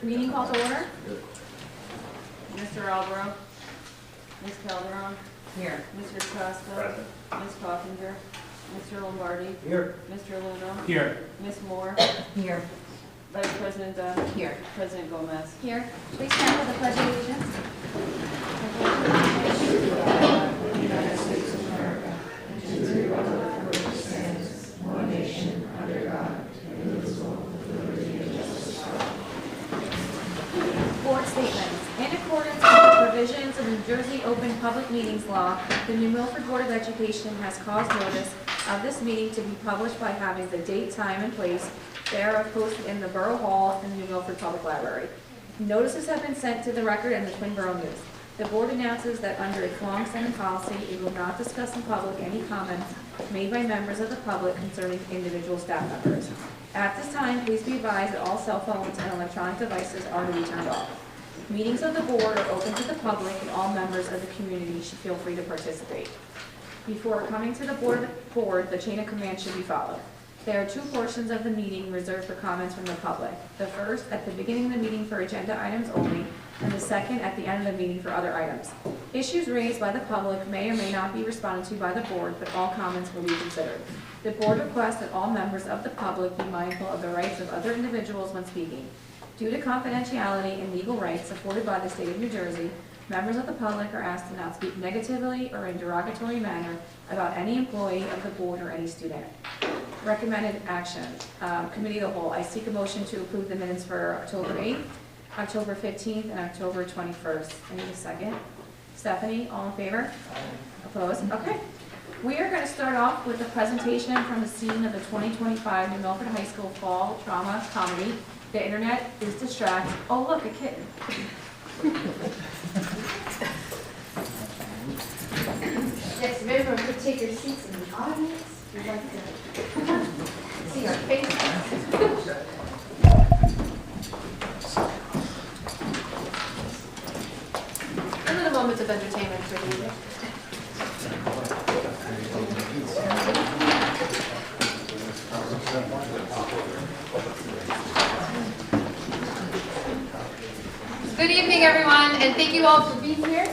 Meeting call to order. Mr. Albro. Ms. Calderon. Here. Mr. Costa. Present. Ms. Coffinger. Mr. Lombardi. Here. Mr. Lino. Here. Ms. Moore. Here. Vice President Dunn. Here. President Gomez. Here. Please stand for the Pledge of Allegiance. United States of America, and to the republic for which it stands, one nation, under God, indivisible, with liberty and justice for all. Board statements. In accordance with the provisions of the New Jersey Open Public Meetings Law, the New Milford Board of Education has caused notice of this meeting to be published by having the date, time, and place thereof posted in the Borough Hall in the New Milford Public Library. Notices have been sent to the record and the Twin Borough News. The board announces that under its long-standing policy, it will not discuss in public any comments made by members of the public concerning individual staff members. At this time, please be advised that all cell phones and electronic devices are to be turned off. Meetings of the board are open to the public, and all members of the community should feel free to participate. Before coming to the board, the chain of command should be followed. There are two portions of the meeting reserved for comments from the public. The first at the beginning of the meeting for agenda items only, and the second at the end of the meeting for other items. Issues raised by the public may or may not be responded to by the board, but all comments will be considered. The board requests that all members of the public be mindful of the rights of other individuals when speaking. Due to confidentiality and legal rights afforded by the state of New Jersey, members of the public are asked to not speak negatively or in derogatory manner about any employee of the board or any student. Recommended action. Committee of the Whole. I seek a motion to approve the minutes for October 8th, October 15th, and October 21st. I need a second. Stephanie, all in favor? Opposed? Okay. We are going to start off with a presentation from the scene of the 2025 New Milford High School Fall Drama Comedy. The internet is distracted. Oh, look, a kitten. Yes, everyone could take your seats in the audience. We'd like to see our faces. A little moment of entertainment for you. Good evening, everyone, and thank you all for being here.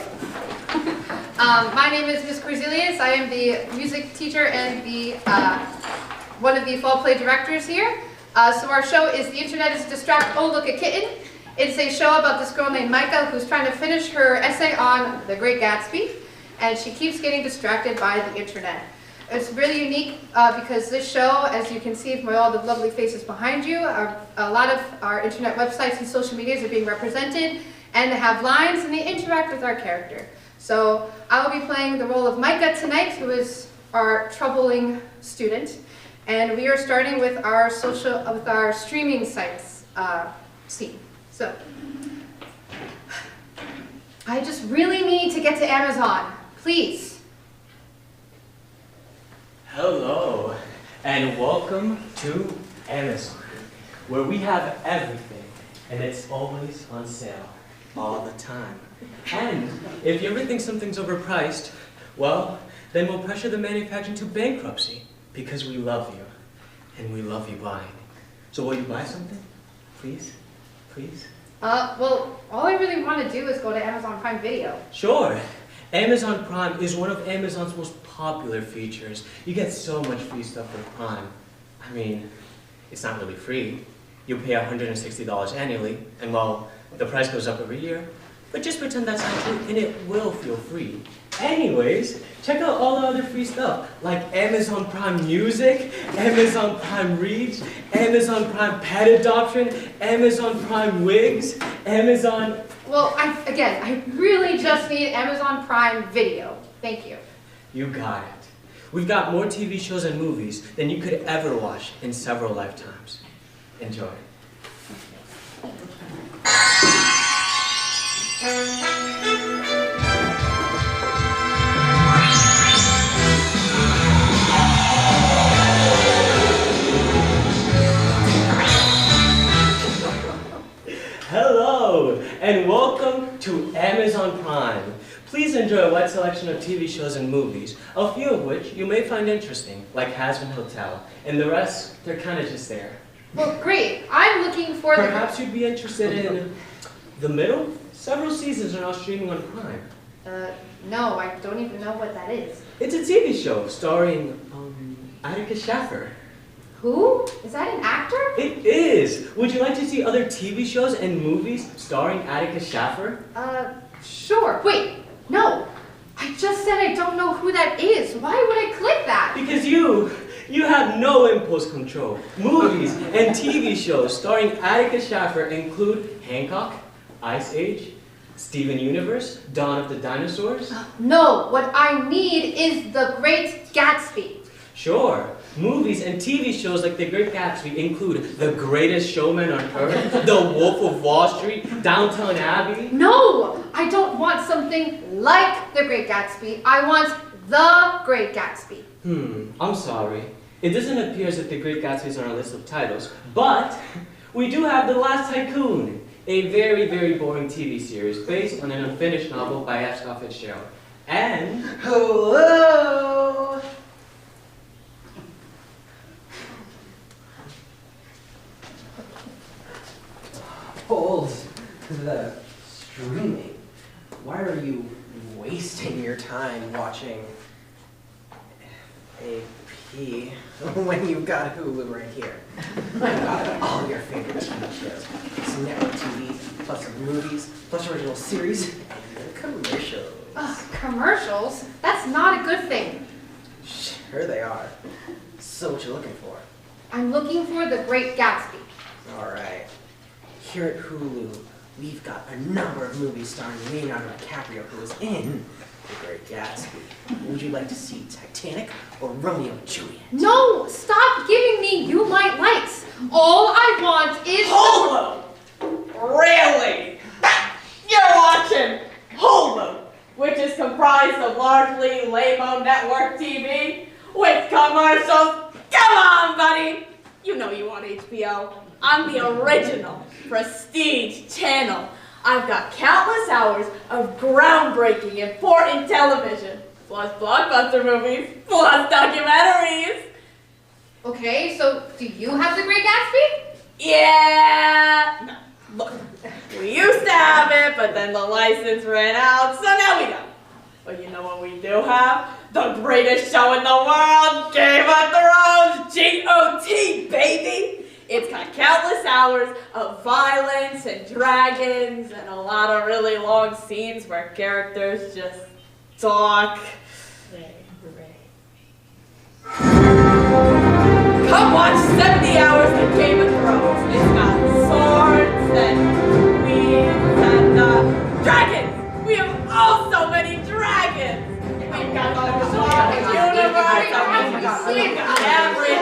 My name is Ms. Corzilius. I am the music teacher and the one of the fall play directors here. So our show is The Internet is Distract, Oh Look a Kitten. It's a show about this girl named Micah who's trying to finish her essay on The Great Gatsby, and she keeps getting distracted by the internet. It's really unique because this show, as you can see from all the lovely faces behind you, a lot of our internet websites and social medias are being represented, and they have lines and they interact with our character. So I will be playing the role of Micah tonight, who is our troubling student, and we are starting with our streaming sites scene. So I just really need to get to Amazon, please. Hello, and welcome to Amazon, where we have everything, and it's always on sale, all the time. And if you ever think something's overpriced, well, then we'll pressure the manufacturer to bankruptcy, because we love you, and we love you buying. So will you buy something? Please? Please? Well, all I really want to do is go to Amazon Prime Video. Sure. Amazon Prime is one of Amazon's most popular features. You get so much free stuff with Prime. I mean, it's not really free. You pay $160 annually, and well, the price goes up every year. But just pretend that's not true, and it will feel free. Anyways, check out all the other free stuff, like Amazon Prime Music, Amazon Prime Reach, Amazon Prime Pet Adoption, Amazon Prime Wigs, Amazon... Well, I really just need Amazon Prime Video. Thank you. You got it. We've got more TV shows and movies than you could ever watch in several lifetimes. Enjoy. Hello, and welcome to Amazon Prime. Please enjoy a wide selection of TV shows and movies, a few of which you may find interesting, like Has Been Hotel, and the rest, they're kind of just there. Well, great. I'm looking for the... Perhaps you'd be interested in The Middle? Several seasons are now streaming on Prime. No, I don't even know what that is. It's a TV show starring, Attica Shaffer. Who? Is that an actor? It is! Would you like to see other TV shows and movies starring Attica Shaffer? Sure. Wait, no. I just said I don't know who that is. Why would I click that? Because you have no impulse control. Movies and TV shows starring Attica Shaffer include Hancock, Ice Age, Steven Universe, Dawn of the Dinosaurs. No, what I need is The Great Gatsby. Sure, movies and TV shows like The Great Gatsby include The Greatest Showman on Earth, The Wolf of Wall Street, Downton Abbey. No, I don't want something like The Great Gatsby. I want The Great Gatsby. I'm sorry. It doesn't appear as if The Great Gatsby is on our list of titles, but we do have The Last Tycoon, a very, very boring TV series based on an unfinished novel by F. Scott Fitzgerald. And... Hello! Hold the streaming. Why are you wasting your time watching AP when you've got Hulu right here? I've got all your favorite TV shows. It's network TV, plus movies, plus original series, and commercials. Commercials? That's not a good thing. Sure they are. So what you looking for? I'm looking for The Great Gatsby. All right. Here at Hulu, we've got a number of movies starring Leonardo DiCaprio, who was in The Great Gatsby. Would you like to see Titanic or Romeo and Juliet? No, stop giving me you might likes. All I want is... Hulu! Really? You're watching Hulu, which is comprised of largely lame-o network TV with commercials. Come on, buddy! You know you want HBO. I'm the original prestige channel. I've got countless hours of groundbreaking, important television, plus blockbuster movies, plus documentaries. Okay, so do you have The Great Gatsby? Yeah. No, look, we used to have it, but then the license ran out, so now we don't. But you know what we do have? The greatest show in the world, Game of Thrones, GOT, baby! It's got countless hours of violence and dragons and a lot of really long scenes where characters just talk. Come watch 70 hours of Game of Thrones. It's got swords and weeds and dragons. We have oh so many dragons. We've got the universe. We've got everything.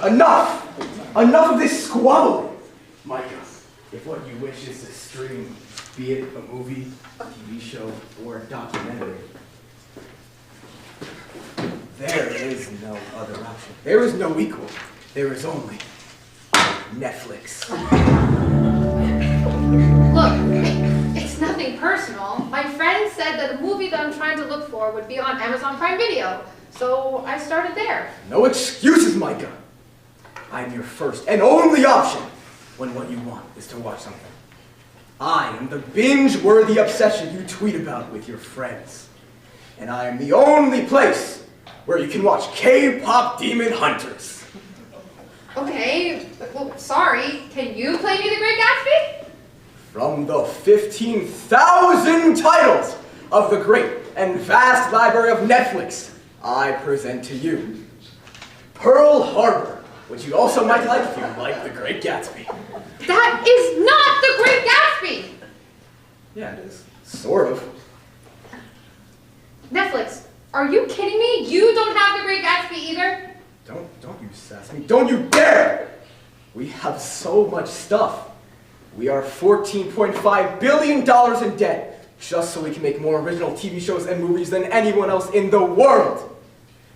Enough! Enough of this squabbling! Micah, if what you wish is to stream, be it a movie, a TV show, or a documentary, there is no other option. There is no equal. There is only Netflix. Look, it's nothing personal. My friend said that the movie that I'm trying to look for would be on Amazon Prime Video, so I started there. No excuses, Micah! I'm your first and only option when what you want is to watch something. I am the binge-worthy obsession you tweet about with your friends. And I am the only place where you can watch K-pop Demon Hunters. Okay, well, sorry. Can you play me The Great Gatsby? From the 15,000 titles of the great and vast library of Netflix, I present to you Pearl Harbor, which you also might like if you like The Great Gatsby. That is not The Great Gatsby! Yeah, it is. Sort of. Netflix, are you kidding me? You don't have The Great Gatsby either? Don't you sass me. Don't you dare! We have so much stuff. We are $14.5 billion in debt, just so we can make more original TV shows and movies than anyone else in the world.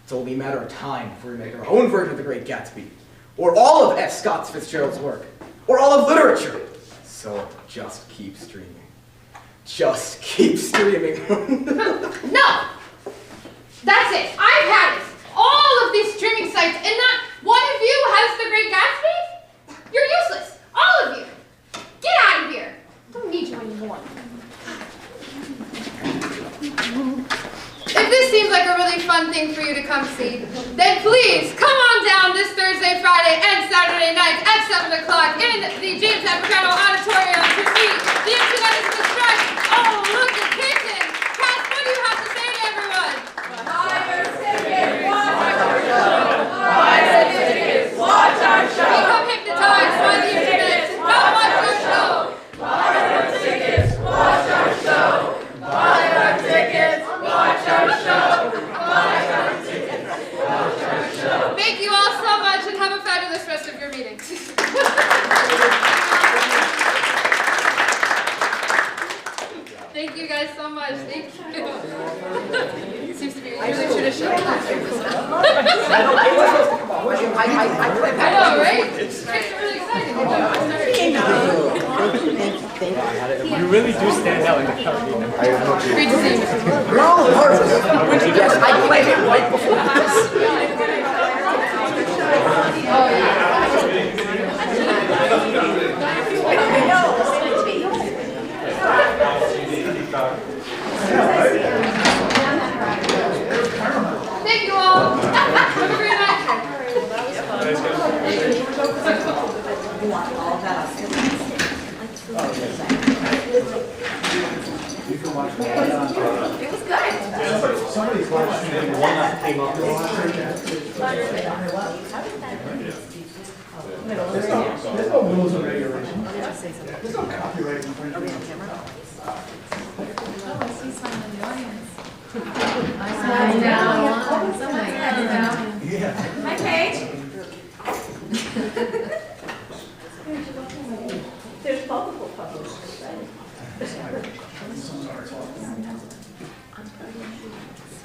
It's only a matter of time before we make our own version of The Great Gatsby, or all of F. Scott Fitzgerald's work, or all of literature. So just keep streaming. Just keep streaming. No! That's it. I've had it. All of these streaming sites, and not one of you has The Great Gatsby? You're useless. All of you. Get out of here. Don't need you anymore. If this seems like a really fun thing for you to come see, then please come on down this Thursday, Friday, and Saturday night at 7 o'clock in the James Africano Auditorium to meet the Incidentals of the Strike. Oh, look at Kitchen. Cass, what do you have to say to everyone? Buy your tickets, watch our show. Buy your tickets, watch our show. Become hypnotized by the internet. Come watch our show. Buy your tickets, watch our show. Buy your tickets, watch our show. Buy your tickets, watch our show. Thank you all so much and have a fabulous rest of your meeting. Thank you guys so much. Thank you. It seems to be a really tradition. I know, right? It's really exciting. You really do stand out in the company. Great to see you. Yes, I played it right before this. Oh, yeah. Thank you all. Have a great night. It was good. Somebody's watching the one that came up. There's no rules and regulations. There's no copyright infringement. Oh, I see someone in the audience. I down. Somebody down. Yeah. Hi, Paige. There's multiple publishers, right? So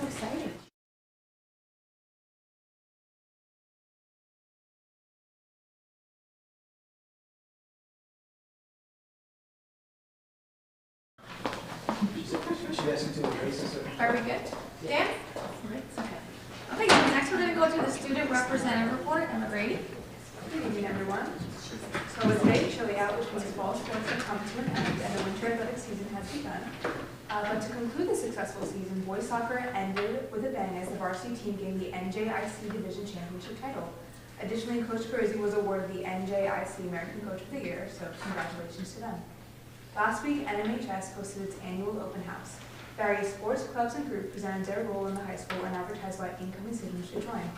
exciting. Are we good? Dan? Okay, so next we're going to go to the student representative report. Emma Grady. Good evening, everyone. So it's very chilly out, which means fall sports have come to an end and the winter athletic season has begun. But to conclude the successful season, boys soccer ended with a bang as the varsity team gained the NJIC Division Championship title. Additionally, Coach Carizzi was awarded the NJIC American Coach of the Year, so congratulations to them. Last week, NMHS hosted its annual open house. Various sports clubs and groups presented their role in the high school and advertised why incoming students should join.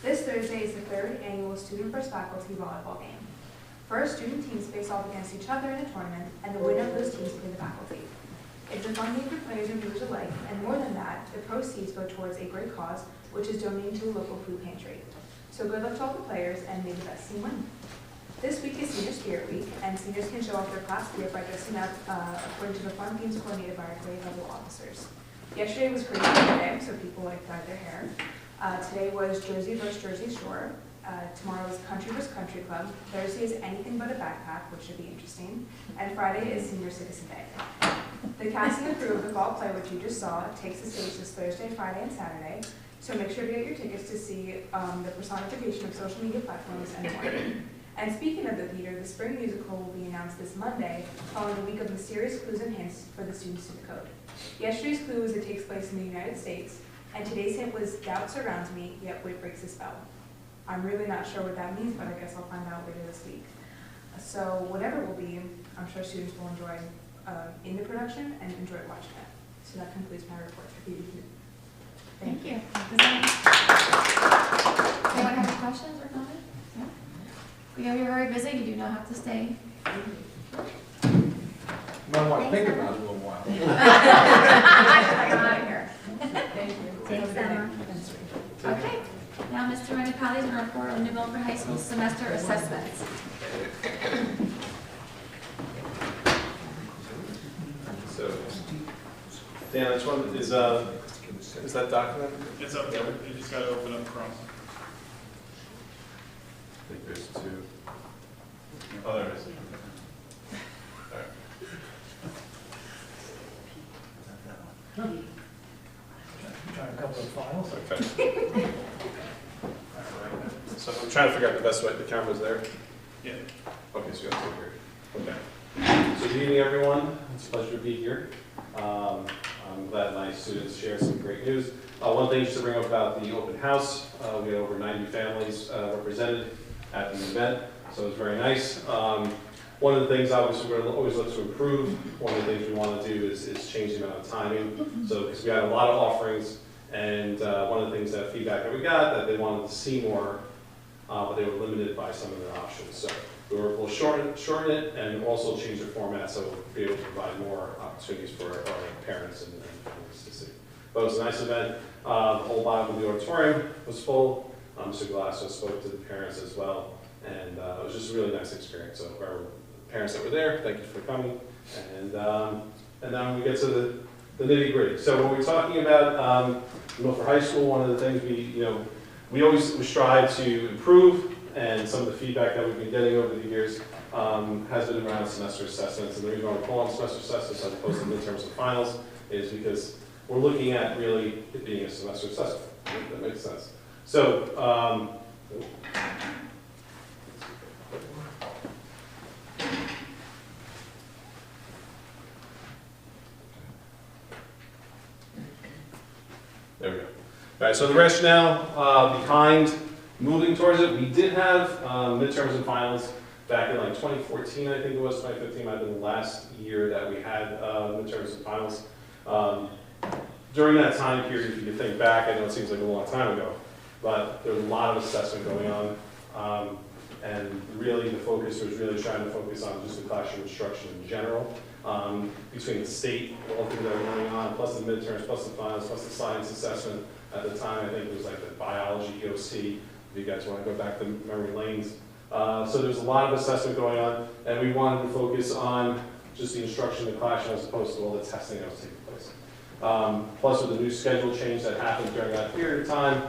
This Thursday is the third annual Student vs. Faculty volleyball game. First, student teams face off against each other in a tournament, and the winner of those teams play the faculty. It's a fun game for players and viewers alike, and more than that, the proceeds go towards a great cause, which is donating to a local food pantry. So good luck to all the players, and may the best team win. This week is Senior Spirit Week, and seniors can show off their class spirit by dressing up according to the fun games coordinated by our grade level officers. Yesterday was Crazy Day, so people dyed their hair. Today was Jersey vs. Jersey Shore. Tomorrow is Country vs. Country Club. Thursday is Anything But a Backpack, which should be interesting. And Friday is Senior Citizen Day. The casting and crew of the fall play, which you just saw, takes the stage this Thursday, Friday, and Saturday. So make sure to get your tickets to see the personification of social media platforms and more. And speaking of the theater, the spring musical will be announced this Monday, following a week of mysterious clues and hints for the students to decode. Yesterday's clue is it takes place in the United States, and today's hint was doubt surrounds me, yet wit breaks the spell. I'm really not sure what that means, but I guess I'll find out later this week. So whatever it will be, I'm sure students will enjoy in the production and enjoy watching it. So that concludes my report for the evening. Thank you. Anyone have any questions or comments? No? We know you're very busy. You do not have to stay. Might want to think about it a little while. I'm out of here. Thanks, Emma. Okay. Now, Mr. Rendicali is going to report on New Milford High School semester assessments. So, Dan, which one is that document? It's up there. You just got to open up Chrome. I think there's two. Oh, there it is. All right. Got a couple of files. Okay. So I'm trying to figure out the best way. The camera's there? Yeah. Okay, so you guys are here. Okay. So good evening, everyone. It's a pleasure to be here. I'm glad my students share some great news. One thing just to bring up about the open house, we had over 90 families represented at the event, so it was very nice. One of the things, obviously, we're going to always look to improve. One of the things we want to do is change the amount of timing. So, because we had a lot of offerings, and one of the things that feedback that we got, that they wanted to see more, but they were limited by some of their options. So we'll shorten it and also change the format so we'll be able to provide more opportunities for our parents and families to see. But it was a nice event. The whole bottom of the auditorium was full. Mr. Glasso spoke to the parents as well, and it was just a really nice experience. So for our parents that were there, thank you for coming. And then we get to the nitty gritty. So when we're talking about Milford High School, one of the things we always strive to improve, and some of the feedback that we've been getting over the years has been around semester assessments. And the reason why we call them semester assessments as opposed to midterms and finals is because we're looking at really it being a semester assessment. That makes sense. So, there we go. All right, so the rationale behind moving towards it, we did have midterms and finals back in like 2014, I think it was, 2015 might have been the last year that we had midterms and finals. During that time period, if you could think back, I know it seems like a long time ago, but there was a lot of assessment going on. And really the focus was really trying to focus on just the classroom instruction in general. Between the state, all things that were going on, plus the midterms, plus the finals, plus the science assessment. At the time, I think it was like the biology EOC, if you guys want to go back to memory lanes. So there's a lot of assessment going on, and we wanted to focus on just the instruction in the classroom as opposed to all the testing that was taking place. Plus with the new schedule change that happened during that period of time,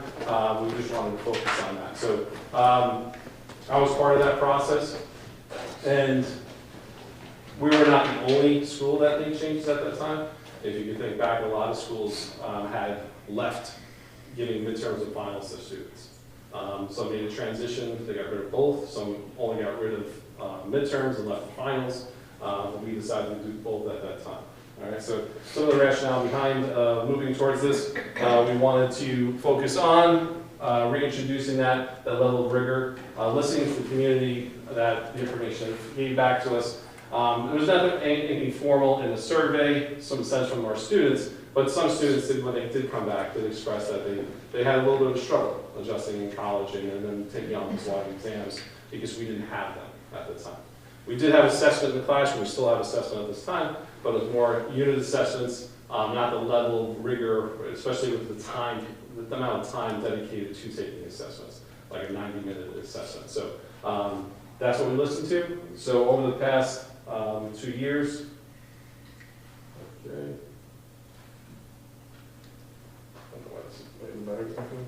we just wanted to focus on that. So I was part of that process, and we were not the only school that made changes at that time. If you could think back, a lot of schools had left giving midterms and finals to students. Some made a transition, they got rid of both. Some only got rid of midterms and left the finals. But we decided to do both at that time. All right, so some of the rationale behind moving towards this, we wanted to focus on reintroducing that level of rigor, listening to the community, that the information gave back to us. There was nothing anything formal in the survey, some sense from our students, but some students did, when they did come back, did express that they had a little bit of a struggle adjusting in college and then taking on these long exams because we didn't have them at the time. We did have assessment in the classroom, we still have assessment at this time, but it was more unit assessments, not the level of rigor, especially with the amount of time dedicated to taking assessments, like a 90-minute assessment. So that's what we listened to. So over the past 2 years, okay. I don't know why this is way better something.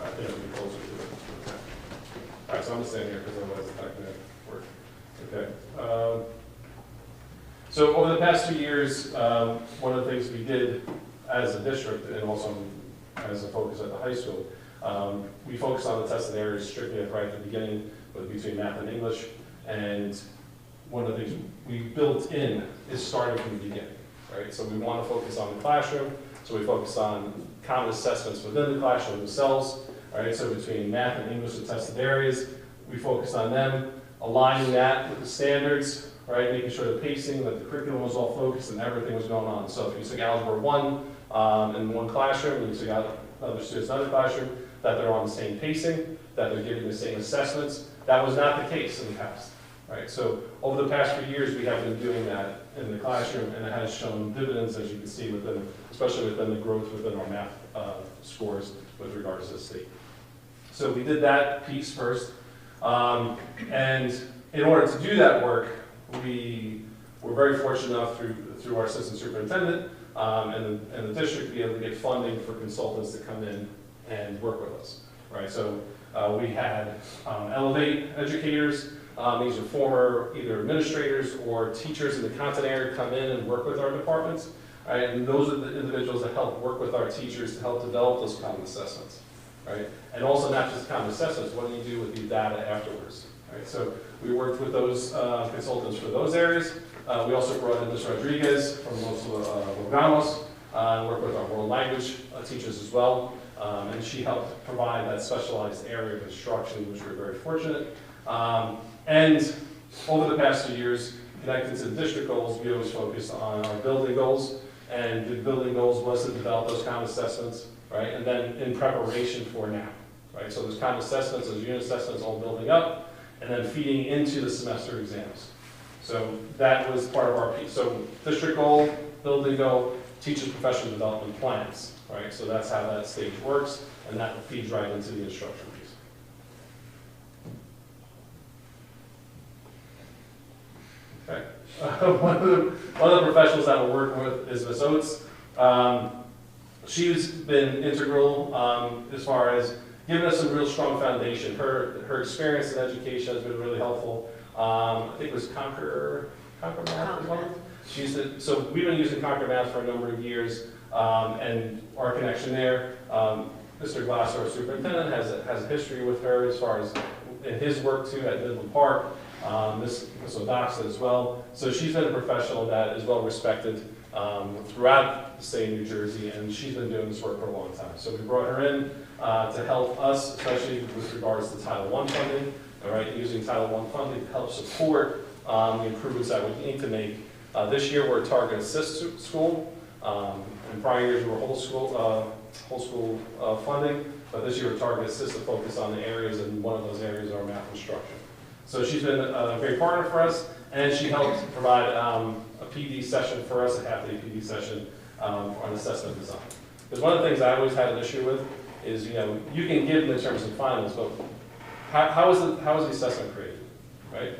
I think I'm getting closer to it. Okay. All right, so I'm just staying here because otherwise it's not going to work. Okay. So over the past 2 years, one of the things we did as a district and also as a focus at the high school, we focused on the tested areas strictly right at the beginning, between math and English. And one of the things we built in is starting from the beginning, right? So we want to focus on the classroom. So we focus on common assessments within the classroom themselves, right? So between math and English, the tested areas, we focused on them, aligning that with the standards, right? Making sure the pacing, that the curriculum was all focused and everything was going on. So if you took Algebra 1 in one classroom, and you took other students in another classroom, that they're on the same pacing, that they're getting the same assessments. That was not the case in the past, right? So over the past few years, we have been doing that in the classroom, and it has shown dividends, as you can see, especially within the growth within our math scores with regards to the state. So we did that piece first, and in order to do that work, we were very fortunate enough through our assistant superintendent and the district to be able to get funding for consultants to come in and work with us, right? So we had Elevate educators These are former either administrators or teachers in the content area come in and work with our departments. Right? And those are the individuals that help work with our teachers to help develop those common assessments. Right? And also not just common assessments, what do you do with the data afterwards? Right? So we worked with those consultants for those areas. We also brought in Ms. Rodriguez from Los Logamos, and worked with our world language teachers as well. And she helped provide that specialized area of instruction, which we're very fortunate. And over the past few years, connected to the district goals, we always focused on our building goals. And the building goals was to develop those common assessments, right? And then in preparation for now, right? So those common assessments, those unit assessments all building up, and then feeding into the semester exams. So that was part of our piece. So district goal, building goal, teachers' professional development plans, right? So that's how that stage works, and that feeds right into the instruction piece. Okay. One of the professionals that we're working with is Ms. Oates. She's been integral as far as giving us a real strong foundation. Her experience in education has been really helpful. I think it was Conquer Math as well. So we've been using Conquer Math for a number of years, and our connection there. Mr. Glasser, our superintendent, has a history with her as far as in his work too at Midland Park. Ms. O'Doxson as well. So she's been a professional that is well respected throughout the state of New Jersey, and she's been doing this work for a long time. So we brought her in to help us, especially with regards to Title I funding, all right, using Title I funding to help support the improvements that we need to make. This year we're a target assist school. In prior years we were whole school funding, but this year we're target assist to focus on the areas, and one of those areas is our math instruction. So she's been a great partner for us, and she helped provide a PD session for us, a half-day PD session on assessment design. Because one of the things I always had an issue with is, you know, you can give midterms and finals, but how is the assessment created, right?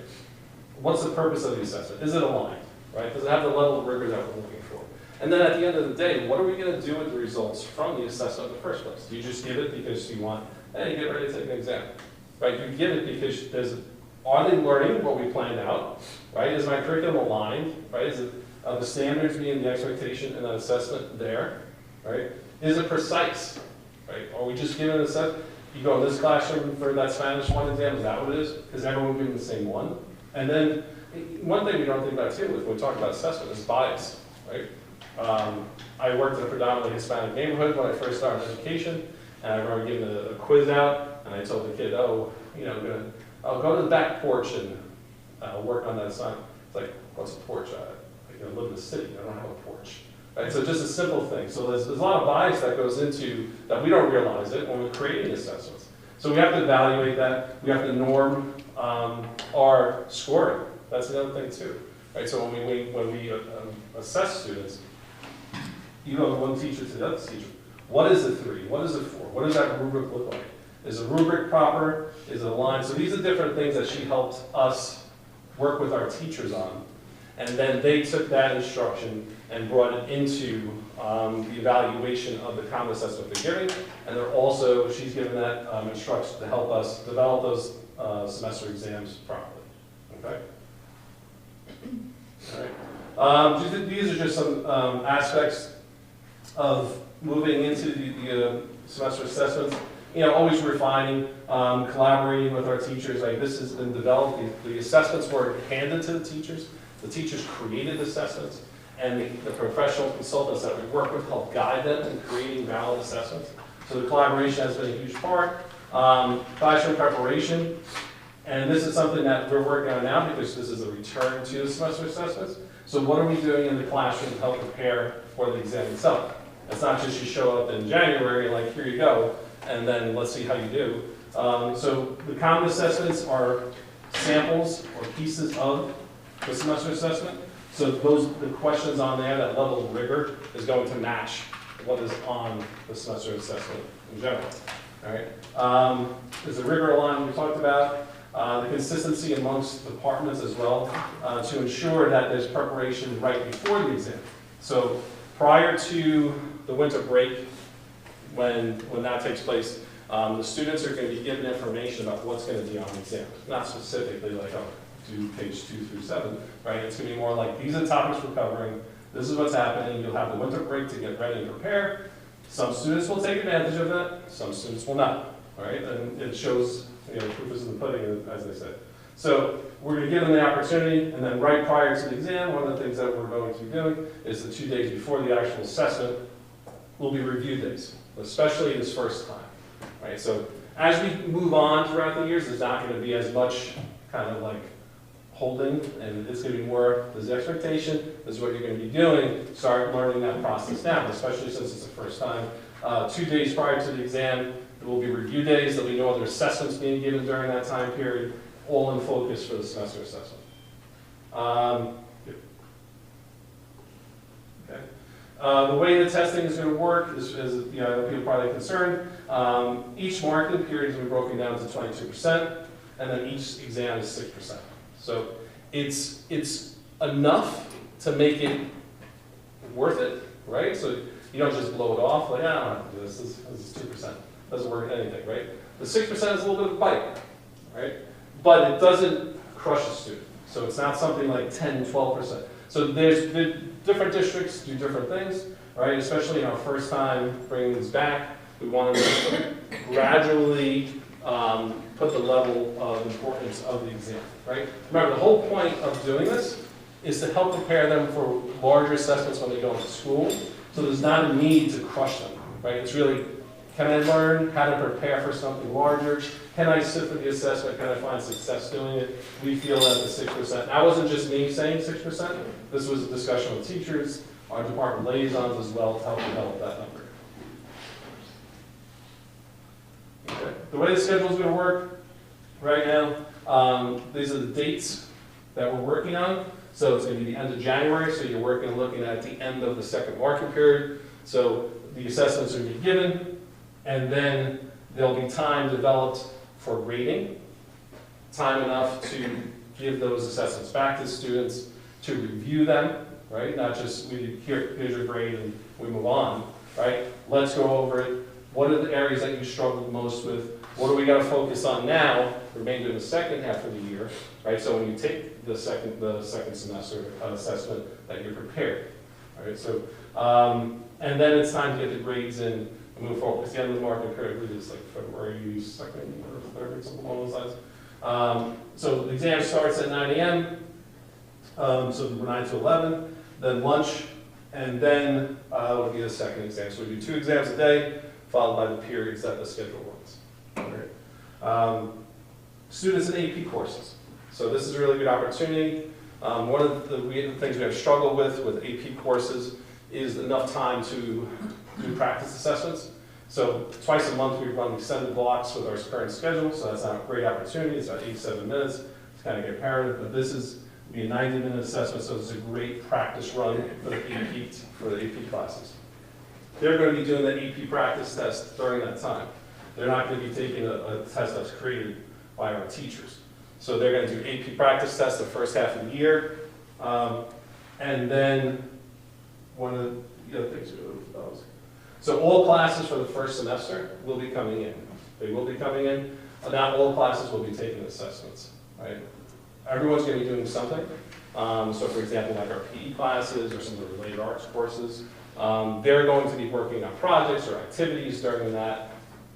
What's the purpose of the assessment? Is it aligned, right? Does it have the level of rigor that we're looking for? And then at the end of the day, what are we going to do with the results from the assessment in the first place? Do you just give it because you want, hey, get ready to take an exam, right? You give it because are they learning what we planned out, right? Is my curriculum aligned, right? Is it the standards being the expectation in that assessment there, right? Is it precise, right? Are we just giving an assessment? You go in this classroom for that Spanish 1 exam, is that what it is? Is everyone giving the same one? And then one thing we don't think about too, when we talk about assessment, is bias, right? I worked in a predominantly Hispanic neighborhood when I first started education, and I remember giving a quiz out, and I told the kid, oh, you know, I'll go to the back porch and work on that assignment. It's like, what's a porch? I live in the city, I don't have a porch. Right? So just a simple thing. So there's a lot of bias that goes into that. We don't realize it when we're creating assessments. So we have to evaluate that. We have to norm our scoring. That's another thing too. Right? So when we assess students, you go from one teacher to the other teacher. What is a 3? What is a 4? What does that rubric look like? Is the rubric proper? Is it aligned? So these are different things that she helped us work with our teachers on. And then they took that instruction and brought it into the evaluation of the common assessment they're giving. And they're also, she's given that instruction to help us develop those semester exams properly. Okay? All right. These are just some aspects of moving into the semester assessments. You know, always refining, collaborating with our teachers. Like this has been developed. The assessments were handed to the teachers. The teachers created assessments, and the professional consultants that we work with help guide them in creating valid assessments. So the collaboration has been a huge part. Classroom preparation, and this is something that we're working on now because this is a return to the semester assessments. So what are we doing in the classroom to help prepare for the exam itself? It's not just you show up in January, like here you go, and then let's see how you do. So the common assessments are samples or pieces of the semester assessment. So the questions on there, that level of rigor is going to match what is on the semester assessment in general. All right. There's the rigor alignment we talked about. The consistency amongst departments as well to ensure that there's preparation right before the exam. So prior to the winter break, when that takes place, The students are going to be given information about what's going to be on the exam, not specifically like, oh, do page 2 through 7, right? It's going to be more like, these are the topics we're covering, this is what's happening, you'll have the winter break to get ready and prepare. Some students will take advantage of that, some students will not, all right? And it shows, the proof is in the pudding, as they say. So we're going to give them the opportunity, and then right prior to the exam, one of the things that we're going to be doing is the 2 days before the actual assessment will be review days, especially this first time, right? So as we move on throughout the years, there's not going to be as much kind of like holding, and it's going to be more, there's the expectation, this is what you're going to be doing, start learning that process now, especially since it's the first time. 2 days prior to the exam, there will be review days, there'll be no other assessments being given during that time period, all in focus for the semester assessment. Okay. The way the testing is going to work is people are probably concerned. Each marking period is going to be broken down to 22%, and then each exam is 6%. So it's enough to make it worth it, right? So you don't just blow it off like, ah, this is 2%. Doesn't work anything, right? The 6% is a little bit of a bite, right? But it doesn't crush a student. So it's not something like 10, 12%. So there's different districts do different things, right? Especially in our first time bringing this back, we want to gradually put the level of importance of the exam, right? Remember, the whole point of doing this is to help prepare them for larger assessments when they go into school. So there's not a need to crush them, right? It's really, can I learn how to prepare for something larger? Can I sit for the assessment? Can I find success doing it? We feel that the 6%, that wasn't just me saying 6%. This was a discussion with teachers, our department liaisons as well, to help develop that number. Okay. The way the schedule is going to work right now, these are the dates that we're working on. So it's going to be the end of January, so you're looking at the end of the second marking period. So the assessments are going to be given, and then there'll be time developed for rating, time enough to give those assessments back to students, to review them, right? Not just, here's your grade and we move on, right? Let's go over it. What are the areas that you struggled most with? What do we got to focus on now, remainder of the second half of the year, right? So when you take the second semester assessment, that you're prepared, all right? So, and then it's time to get the grades in and move forward. It's the end of the marking period, I believe it's like February 2nd or 3rd, something along those lines. So the exam starts at 9 a.m., so 9 to 11, then lunch, and then it'll be the second exam. So we do 2 exams a day, followed by the periods that the schedule runs. All right. Students in AP courses. So this is a really good opportunity. One of the things we have struggled with AP courses is enough time to do practice assessments. So twice a month we run extended blocks with our current schedule, so that's not a great opportunity. It's about 87 minutes to kind of get paranoid, but this is be a 90-minute assessment, so it's a great practice run for the AP classes. They're going to be doing the AP practice test during that time. They're not going to be taking a test that's created by our teachers. So they're going to do AP practice tests the first half of the year, and then one of the other things we do those. So all classes for the first semester will be coming in. They will be coming in. Not all classes will be taking assessments, right? Everyone's going to be doing something. So for example, like our PE classes or some of the related arts courses, they're going to be working on projects or activities during that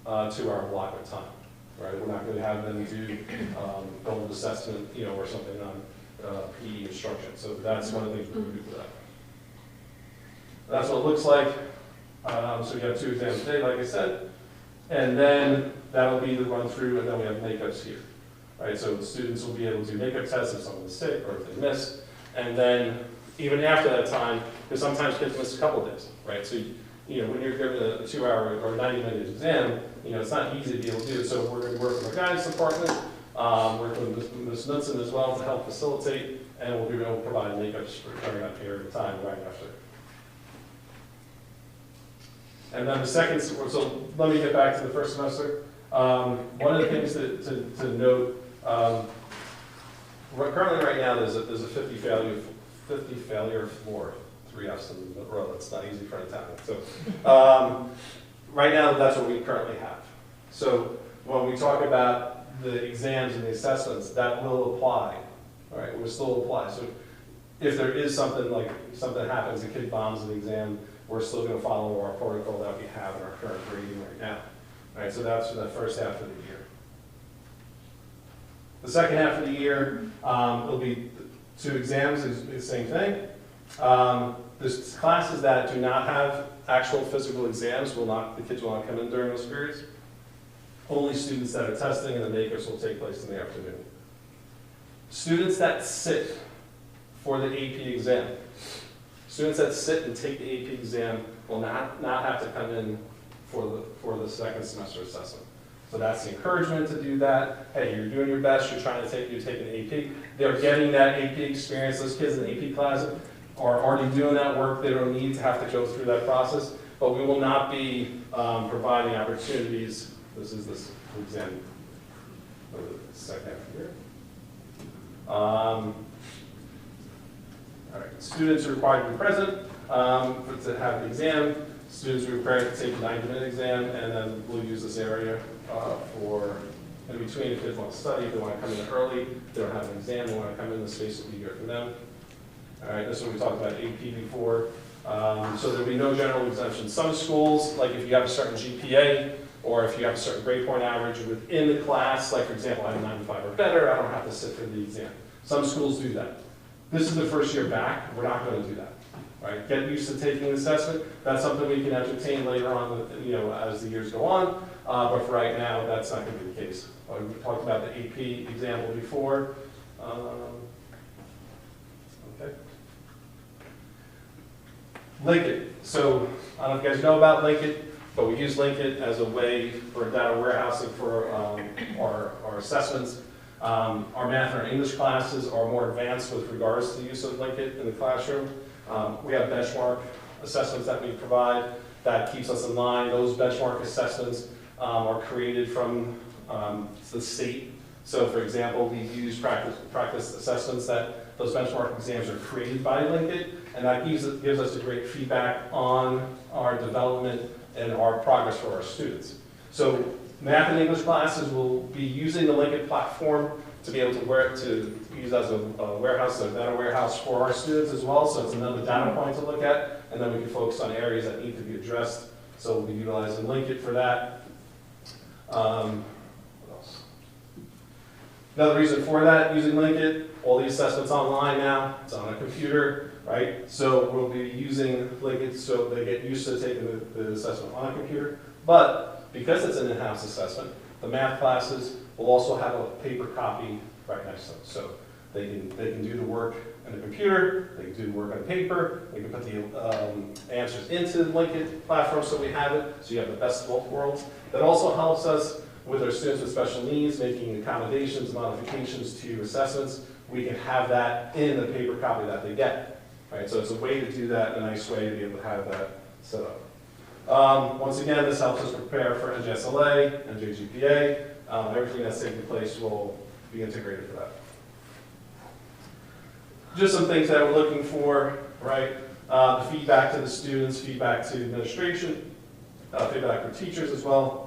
2-hour block of time, right? We're not going to have them do gold assessment, or something on PE instruction. So that's one of the things we're going to do for that. That's what it looks like. So you have 2 exams a day, like I said, and then that'll be the run through, and then we have makeups here. Right, so the students will be able to do makeup tests if someone's sick or if they miss, and then even after that time, because sometimes kids miss a couple days, right? So when you're given a 2-hour or 90-minute exam, it's not easy to be able to do it. So we're going to work with our guidance department, working with Ms. Knudsen as well to help facilitate, and we'll be able to provide makeups during that period of time right after. And then the second, so let me get back to the first semester. One of the things to note, currently right now there's a 50 failure floor, 3 F's in a row. That's not easy for an Italian. So right now that's what we currently have. So when we talk about the exams and the assessments, that will apply, all right, it will still apply. So if there is something like, something happens, a kid bombs an exam, we're still gonna follow our protocol that we have in our current grading right now. All right, so that's for the first half of the year. The second half of the year, it'll be 2 exams, is the same thing. There's classes that do not have actual physical exams, the kids will not come in during those periods. Only students that are testing and the makers will take place in the afternoon. Students that sit for the AP exam, students that sit and take the AP exam will not have to come in for the second semester assessment. So that's the encouragement to do that. Hey, you're doing your best, you're taking an AP. They're getting that AP experience. Those kids in the AP class are already doing that work. They don't need to have to go through that process. But we will not be providing opportunities. This is this exam for the second half of the year. All right, students are required to be present to have the exam. Students are required to take a 90-minute exam, and then we'll use this area for in between if kids want to study, if they want to come in early, they don't have an exam, they want to come in, the space will be here for them. All right, this is what we talked about AP before. So there'll be no general exemption. Some schools, like if you have a certain GPA, or if you have a certain grade point average within the class, like for example, I have 95 or better, I don't have to sit for the exam. Some schools do that. This is the first year back, we're not going to do that. Right? Get used to taking an assessment. That's something we can entertain later on, as the years go on. But for right now, that's not going to be the case. We talked about the AP example before. Okay. Linkit. So I don't know if you guys know about Linkit, but we use Linkit as a way for data warehousing for our assessments. Our math and our English classes are more advanced with regards to the use of Linkit in the classroom. We have benchmark assessments that we provide that keeps us in line. Those benchmark assessments are created from the state. So for example, we use practice assessments that those benchmark exams are created by Linkit, and that gives us a great feedback on our development and our progress for our students. So math and English classes will be using the Linkit platform to be able to use as a warehouse, a data warehouse for our students as well. So it's another data point to look at, and then we can focus on areas that need to be addressed. So we'll be utilizing Linkit for that. What else? Another reason for that, using Linkit, all the assessments online now, it's on a computer, right? So we'll be using Linkit so they get used to taking the assessment on a computer. But because it's an in-house assessment, the math classes will also have a paper copy right next to them. So they can do the work on the computer, they can do the work on paper, they can put the answers into the Linkit platform so we have it, so you have the best of both worlds. That also helps us with our students with special needs, making accommodations, modifications to assessments. We can have that in the paper copy that they get. Right? So it's a way to do that, a nice way to be able to have that set up. Once again, this helps us prepare for NJSLA, NJGPA. Everything that's taking place will be integrated for that. Just some things that we're looking for, right? The feedback to the students, feedback to administration, feedback for teachers as well.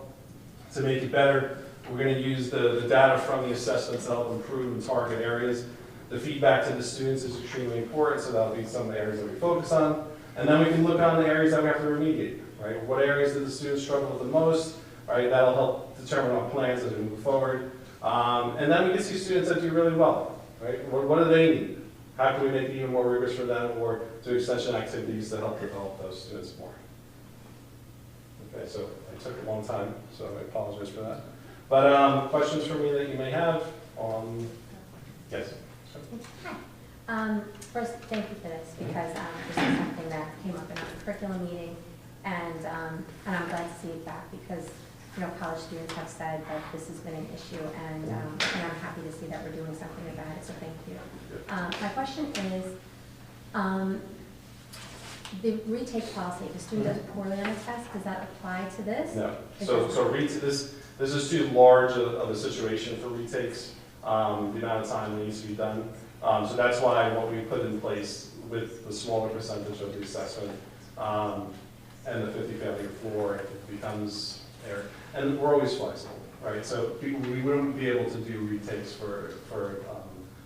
To make it better, we're going to use the data from the assessments to help improve and target areas. The feedback to the students is extremely important, so that'll be some of the areas that we focus on. And then we can look on the areas that we have to remediate, right? What areas do the students struggle with the most, right? That'll help determine our plans as we move forward. And then we can see students that do really well, right? What do they need? How can we make it even more rigorous for them, or do extension activities to help develop those students more? Okay, so I took a long time, so I apologize for that. But questions for me that you may have? Yes? Hi. First, thank you for this, because this is something that came up in our curriculum meeting, and I'm glad to see it back, because college students have said that this has been an issue, and I'm happy to see that we're doing something about it, so thank you. My question is, the retake policy, if a student does poorly on a test, does that apply to this? No. This is too large of a situation for retakes, the amount of time that needs to be done. So that's why what we put in place with the smaller percentage of the assessment and the 50 failure floor, it becomes there. And we're always flexible, right? So we wouldn't be able to do retakes for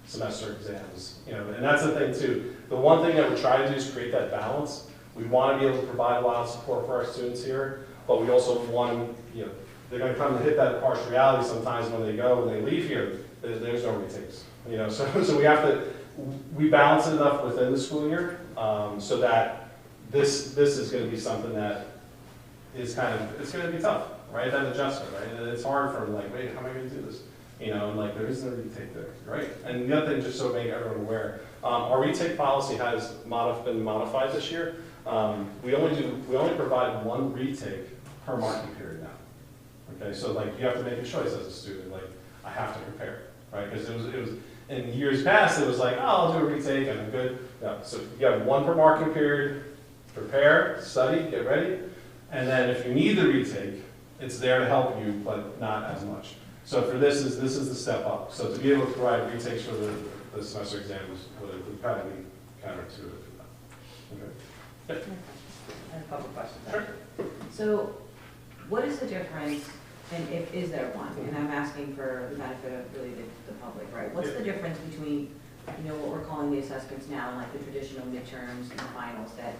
semester exams, you know, and that's the thing too. The one thing that we try to do is create that balance. We want to be able to provide a lot of support for our students here, but we also want them, you know, they're going to come to hit that harsh reality sometimes when they go, when they leave here, there's no retakes, you know, so we balance it enough within the school year, so that this is going to be something that is it's going to be tough, right? That adjustment, right? And it's hard for them, like, wait, how am I going to do this? You know, and like, there isn't a retake there, right? And the other thing, just so to make everyone aware, our retake policy has been modified this year. We only provide one retake per marking period now. Okay, so like, you have to make a choice as a student, like, I have to prepare, right? Because it was in years past, it was like, oh, I'll do a retake and I'm good. No, so you have one per marking period, prepare, study, get ready, and then if you need the retake, it's there to help you, but not as much. So for this is the step up. So to be able to provide retakes for the semester exams would kind of be counterintuitive for that. Okay. I have a couple questions. Sure. So what is the difference, and is there one? And I'm asking for the benefit of really the public, right? What's the difference between, you know, what we're calling the assessments now, and like the traditional midterms and finals that,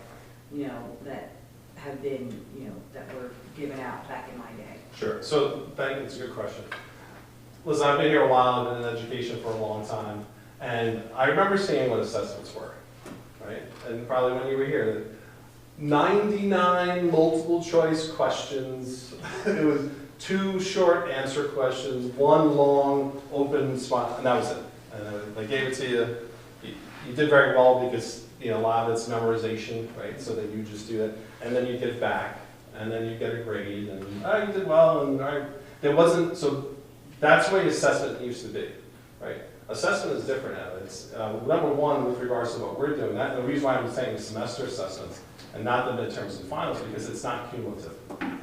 you know, that have been, you know, that were given out back in my day? Sure. So it's a good question. Listen, I've been here a while, I've been in education for a long time, and I remember seeing what assessments were, right? And probably when you were here, 99 multiple choice questions. It was 2 short answer questions, 1 long open spot, and that was it. And they gave it to you. You did very well because, you know, a lot of it's memorization, right? So that you just do that, and then you get it back, and then you get a grade, and you did well, and there wasn't, so that's the way assessment used to be, right? Assessment is different now. It's number one with regards to what we're doing. And the reason why I'm saying semester assessments and not the midterms and finals, because it's not cumulative,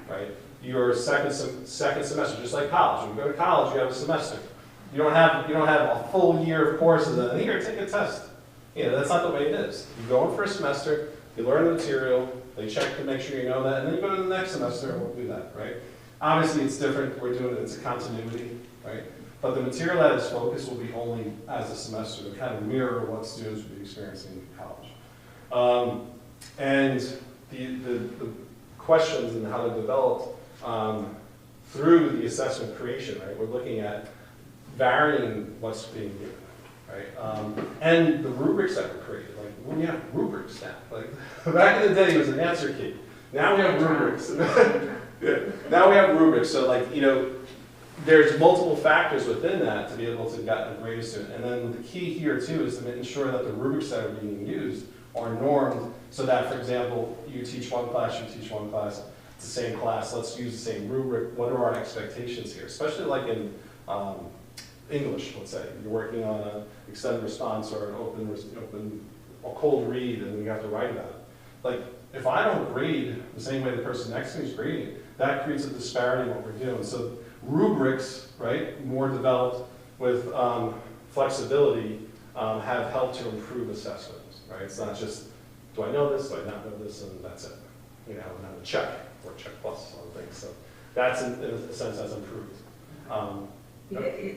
right? Your second semester, just like college. When you go to college, you have a semester. You don't have a full year of courses and here, take a test. You know, that's not the way it is. You go in for a semester, you learn the material, they check to make sure you know that, and then you go to the next semester and we'll do that, right? Obviously, it's different. We're doing it, it's a continuity, right? But the material that is focused will be only as a semester to kind of mirror what students will be experiencing in college. And the questions and how they're developed through the assessment creation, right? We're looking at varying what's being given, right? And the rubrics that were created, like when you have rubrics now, like back in the day it was an answer key. Now we have rubrics. Yeah. Now we have rubrics, so like, you know, there's multiple factors within that to be able to get a grade student. And then the key here too is to ensure that the rubrics that are being used are normed so that, for example, you teach one class, it's the same class, let's use the same rubric. What are our expectations here? Especially like in English, let's say. You're working on an extended response or an open or cold read and you have to write about it. Like, if I don't grade the same way the person next to me is grading, that creates a disparity in what we're doing. So rubrics, right, more developed with flexibility, have helped to improve assessments, right? It's not just, do I know this, do I not know this, and that's it. You know, and have a check, or check plus on things. So that's, in a sense, that's improved.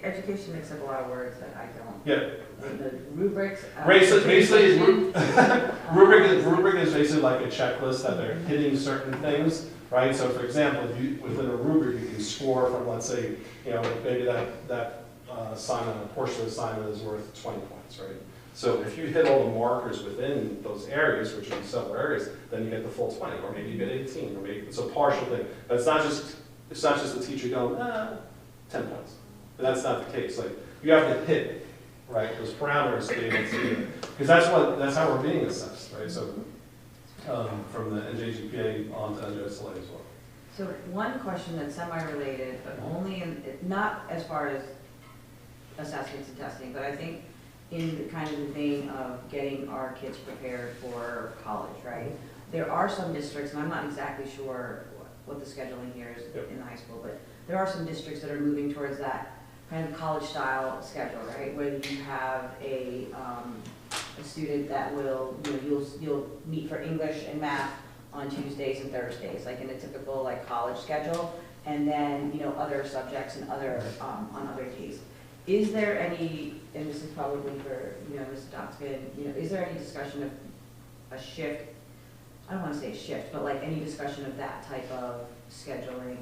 Education makes up a lot of words that I don't. Yeah. The rubrics. Basically, rubric is basically like a checklist that they're hitting certain things, right? So, for example, within a rubric, you can score from, let's say, you know, maybe that assignment, a portion of the assignment is worth 20 points, right? So, if you hit all the markers within those areas, which are several areas, then you get the full 20, or maybe you get 18, or maybe it's a partial thing. But it's not just the teacher going, 10 points. But that's not the case. Like, you have to hit, right, those parameters to be able to do it. Because that's how we're being assessed, right? So from the NJGPA on to NJSLA as well. So one question that's semi-related, but only not as far as assessments and testing, but I think in the kind of the vein of getting our kids prepared for college, right? There are some districts, and I'm not exactly sure what the scheduling here is in the high school, but there are some districts that are moving towards that kind of college-style schedule, right? Where you have a student that will, you know, you'll meet for English and math on Tuesdays and Thursdays, like in a typical like college schedule. and then, other subjects and other, on other days. Is there any, and this is probably for, Ms. Dotskin, is there any discussion of a shift? I don't want to say a shift, but like any discussion of that type of scheduling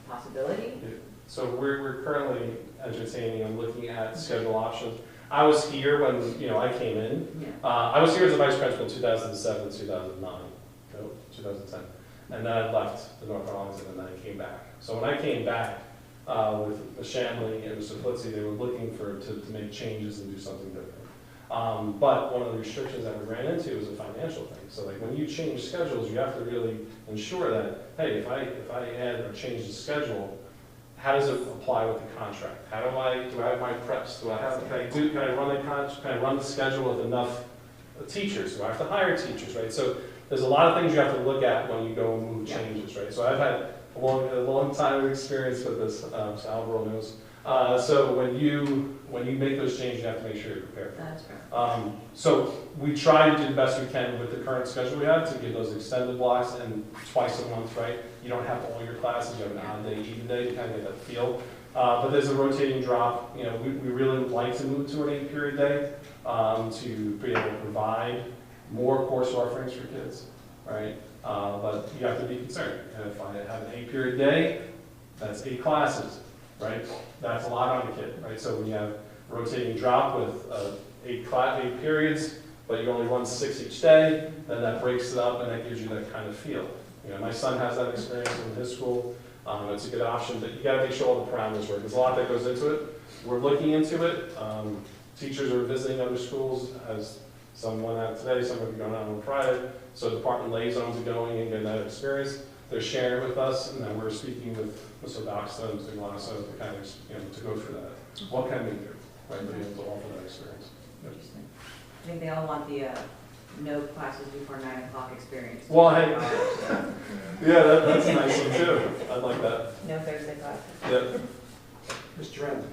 possibility? So we're currently entertaining and looking at schedule options. I was here when, I came in. Yeah. I was here as a vice principal in 2007, 2009, no, 2010. And then I left the North Arlington and then I came back. So when I came back with Ms. Shanley and Mr. Flitzy, they were looking to make changes and do something different. But one of the restrictions that we ran into was a financial thing. So like when you change schedules, you have to really ensure that, hey, if I add or change the schedule, how does it apply with the contract? How do I have my preps? Can I run the schedule with enough teachers? Do I have to hire teachers, right? So there's a lot of things you have to look at when you go and move changes, right? So I've had a long time of experience with this, so Alvaro knows. So when you make those changes, you have to make sure you're prepared. That's right. So we try to do the best we can with the current schedule we have to give those extended blocks and twice a month, right? You don't have all your classes, you have an odd day, even day, to kind of get that feel. But there's a rotating drop. We really would like to move to an 8-period day to be able to provide more course offerings for kids, right? But you have to be concerned. And if I have an 8-period day, that's 8 classes, right? That's a lot on a kid, right? So when you have a rotating drop with 8 periods, but you only run 6 each day, then that breaks it up and that gives you that kind of feel. My son has that experience in his school. It's a good option, but you got to make sure all the parameters work. There's a lot that goes into it. We're looking into it. Teachers are visiting other schools, as some went out today, some will be going out on Friday. So department liaisons are going and getting that experience. They're sharing it with us, and then we're speaking with Mr. Doxton and Mr. Glasso to kind of, to go through that. What can we do, right, to be able to offer that experience? Interesting. I think they all want the no classes before 9 o'clock experience. Well, hey, yeah, that's a nice one too. I like that. No Thursday classes. Yep. Mr. Trent,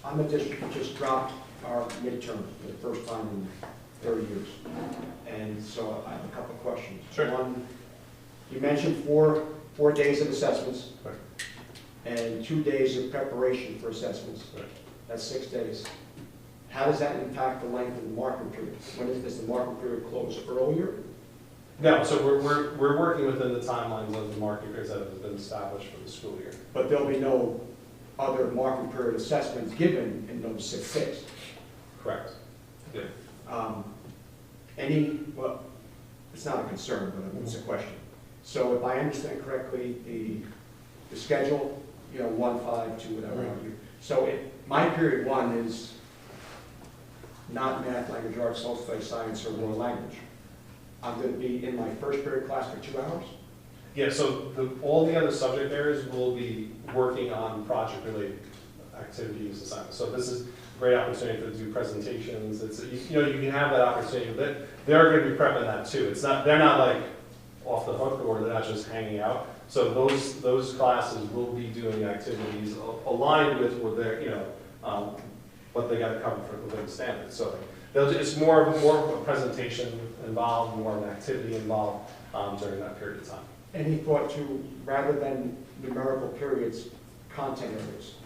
I'm a district that just dropped our midterm for the first time in 30 years. And so I have a couple of questions. Sure. One, you mentioned four days of assessments Right. and 2 days of preparation for assessments. Right. That's 6 days. How does that impact the length of the marking period? Does the marking period close earlier? No, so we're working within the timelines of the marking periods that have been established for the school year. But there'll be no other marking period assessments given in those 6 days? Correct. Yeah. Well, it's not a concern, but it's a question. So if I understand correctly, the schedule, 1, 5, 2, whatever. So my period 1 is not math, language arts, social studies, science, or world language. I'm going to be in my first period class for 2 hours? Yeah, so all the other subject areas will be working on project-related activities, assignments. So this is a great opportunity to do presentations. It's, you can have that opportunity. They're going to be prepping that too. They're not like off the hook, or they're not just hanging out. So those classes will be doing activities aligned with what they're, what they got to cover for within standards. So it's more of a presentation involved, more of an activity involved during that period of time. Any thought to, rather than numerical periods, content areas?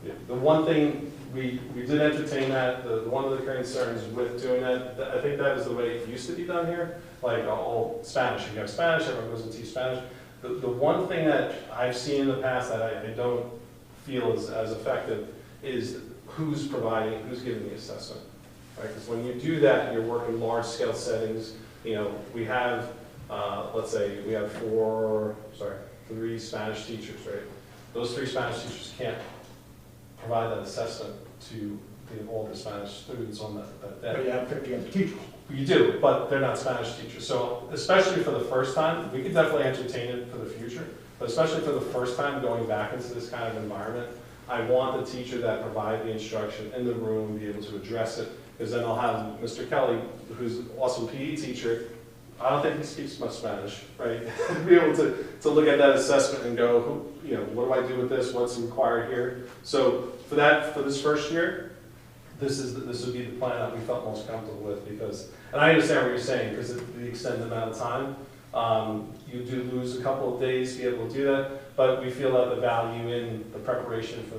Yeah. The one thing we did entertain that, one of the concerns with doing that, I think that is the way it used to be done here, like all Spanish. You have Spanish, everyone goes and teach Spanish. The one thing that I've seen in the past that I don't feel is as effective is who's giving the assessment, right? Because when you do that, you're working large scale settings. We have, let's say we have 3 Spanish teachers, right? Those 3 Spanish teachers can't provide that assessment to all the Spanish students on that day. But you have 50 other teachers. You do, but they're not Spanish teachers. So especially for the first time, we could definitely entertain it for the future, but especially for the first time going back into this kind of environment, I want the teacher that provide the instruction in the room be able to address it, because then I'll have Mr. Kelly, who's an awesome PE teacher. I don't think he speaks much Spanish, right? Be able to look at that assessment and go, what do I do with this? What's required here? So for this first year, this would be the plan that we felt most comfortable with, because, and I understand what you're saying, because of the extended amount of time, You do lose a couple of days to be able to do that, but we feel that the value in the preparation for